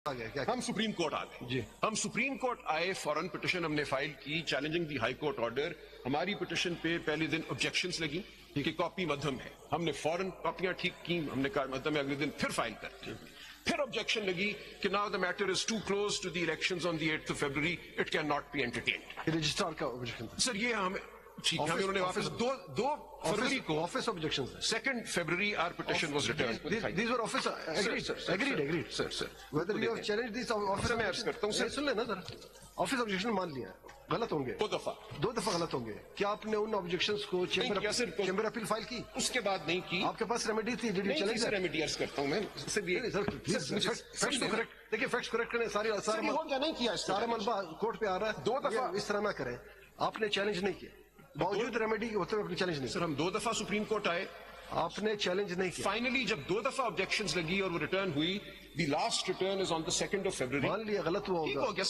ہم supreme court آ گئے. ہم سپریم کورٹ آئے, فوراً پٹیشن ہم نے فائل کی چیلنجنگ دی ہائی کورٹ آرڈر. ہماری پٹیشن پہ پہلے دن آبجیکشنز لگی کہ کاپی مدھم ہے. ہم نے فوراً کاپیاں ٹھیک کی. ہم نے کہا مدھم ہے, اگلے دن پھر فائل کر دی. پھر آبجیکشن لگی کہ now the matter is too close to the elections on the 8th of February, it cannot be entertained. Registrar کا آبجیکشن تھا سر یہ ہمیں ٹھیک ہے, انہوں نے واپس دو فروری کو office objection 2nd February our petition was returned. These were office agreed. Sir. Whether you have challenged this office میں عرض کرتا ہوں سن لینا ذرا, آفس آبجیکشن مان لیا, غلط ہوں گے 2 دفعہ غلط ہوں گے. کیا آپ نے ان آبجیکشنز کو چیمبر اپیل فائل کی؟ اس کے بعد نہیں کی. آپ کے پاس ریمیڈی تھی جی چیلنج ریمیڈی عرض کرتا ہوں میں. دیکھیے فیکٹس کریکٹ کریں, سارا نہیں کیا, سارا ملبہ کورٹ پہ آ رہا ہے. 2 دفعہ اس طرح نہ کریں. آپ نے چیلنج نہیں کیا, باوجود ریمیڈی ہوتے ہوئے چیلنج نہیں. سر ہم 2 دفعہ سپریم کورٹ آئے, آپ نے چیلنج نہیں کیا. فائنلی جب 2 دفعہ آبجیکشنز لگی اور وہ ریٹرن ہوئی, the last return is on the 2nd of February. مان لیا غلط ہوا ہوگا,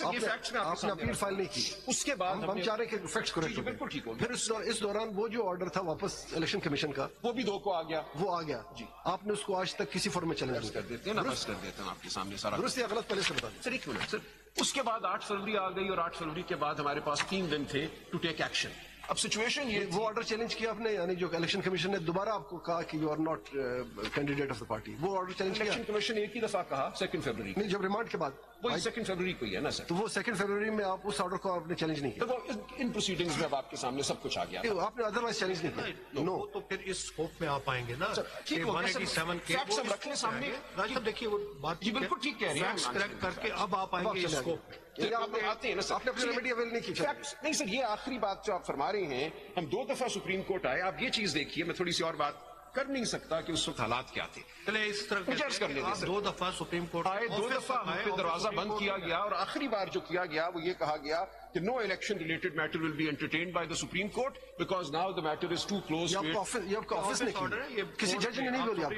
آپ نے اپیل فائل نہیں کی. اس کے بعد ہم چاہ رہے کہ فیکٹس کریکٹ ہو. بالکل ٹھیک ہو. پھر اس دوران وہ جو آرڈر تھا واپس الیکشن کمیشن کا, وہ بھی 2 کو آ گیا. وہ آ گیا جی. آپ نے اس کو آج تک کسی فارم میں چیلنج کر دیتے ہیں نا, بس کر دیتے ہیں آپ کے سامنے سارا درست یا غلط پہلے سے بتا دیں. سر ایک منٹ سر. اس کے بعد 8 فروری آ گئی, اور 8 فروری کے بعد ہمارے پاس 3 دن تھے ٹو ٹیک ایکشن. اب سچویشن یہ, وہ آرڈر چیلنج کیا آپ نے, یعنی جو الیکشن کمیشن نے دوبارہ آپ کو کہا کہ you are not candidate of the party, وہ آرڈر چیلنج کیا؟ الیکشن کمیشن ایک ہی دفعہ کہا 2nd February. نہیں, جب ریمانڈ کے بعد وہی 2nd February کو ہی ہے نا سر. تو وہ 2nd February میں آپ اس آرڈر کو آپ نے چیلنج نہیں کیا. تو ان پروسیڈنگز میں اب آپ کے سامنے سب کچھ آ گیا. آپ نے ادروائز چیلنج نہیں کیا. نو, تو پھر اس اسکوپ میں آپ آئیں گے نا. ٹھیک ہو گیا سر, فیکٹس ہم رکھنے سامنے. راجی صاحب دیکھیے وہ بات جی بالکل ٹھیک کہہ رہے ہیں, فیکٹس کریکٹ کر کے اب آپ آئیں گے اس اسکوپ میں. آتے ہیں نا سر. آپ نے اپنی ریمیڈی اویل نہیں کی. نہیں سر, یہ آخری بات جو آپ فرما رہے ہیں, ہم 2 دفعہ سپریم کورٹ آئے. آپ یہ چیز دیکھیے, میں تھوڑی سی اور بات کر نہیں سکتا کہ اس وقت حالات کیا تھے. چلے اس طرح کر لیتے آپ 2 دفعہ سپریم کورٹ آئے, 2 دفعہ ہم پہ دروازہ بند کیا گیا, اور آخری بار جو کیا گیا وہ یہ کہا گیا کہ no election related matter will be entertained by the Supreme Court because now the matter is too close to it. یہ آپ کا آفس نے کی, کسی جج نے نہیں بولی, آپ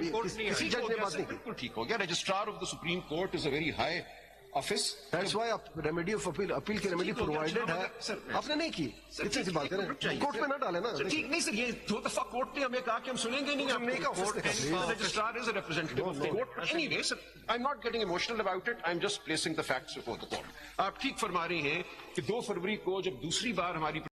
کسی جج نے بات نہیں کی. بالکل ٹھیک ہو گیا. Registrar of the Supreme Court is a very high office. That's why remedy of appeal کی ریمیڈی پرووائڈڈ ہے. آپ نے نہیں کی, اتنی سی بات کریں, کورٹ میں نہ ڈالیں نا. ٹھیک نہیں سر, یہ 2 دفعہ کورٹ نے ہمیں کہا کہ ہم سنیں گے نہیں. ہم نہیں کہا. Registrar is a representative of the court. Anyway sir, I'm not getting emotional about it. I'm just placing the facts before the court. آپ ٹھیک فرما رہے ہیں کہ 2 فروری کو جب دوسری بار ہماری